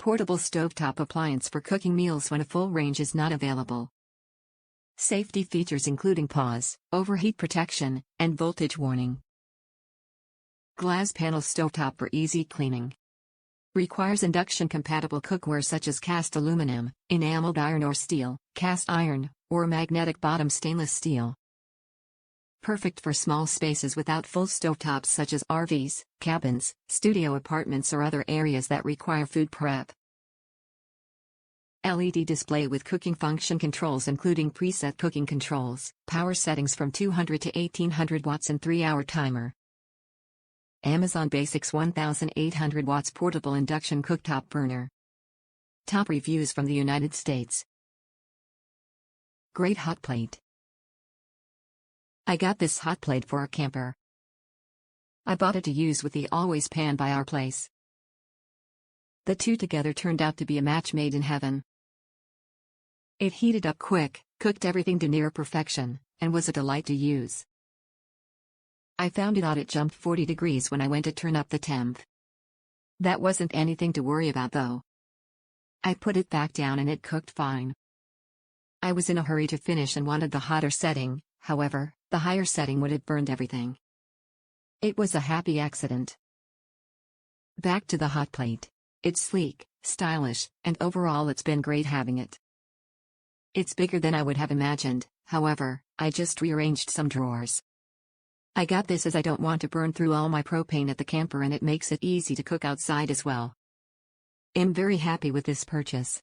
Portable stovetop appliance for cooking meals when a full range is not available. Safety features including pause, overheat protection, and voltage warning. Glass panel stovetop for easy cleaning. Requires induction-compatible cookware such as cast aluminum, enameled iron or steel, cast iron, or magnetic bottom stainless steel. Perfect for small spaces without full stovetops such as RVs, cabins, studio apartments or other areas that require food prep. LED display with cooking function controls including preset cooking controls, power settings from 200 to 1800 watts and 3-hour timer. Amazon Basics 1800 watts portable induction cooktop burner. Top reviews from the United States. Great Hotplate. I got this Hotplate for a camper. I bought it to use with the always pan by our place. The two together turned out to be a match made in heaven. It heated up quick, cooked everything to near perfection, and was a delight to use. I found it odd it jumped 40 degrees when I went to turn up the temp. That wasn't anything to worry about though. I put it back down and it cooked fine. I was in a hurry to finish and wanted the hotter setting, however, the higher setting would have burned everything. It was a happy accident. Back to the Hotplate. It's sleek, stylish, and overall it's been great having it. It's bigger than I would have imagined, however, I just rearranged some drawers. I got this as I don't want to burn through all my propane at the camper and it makes it easy to cook outside as well. I'm very happy with this purchase.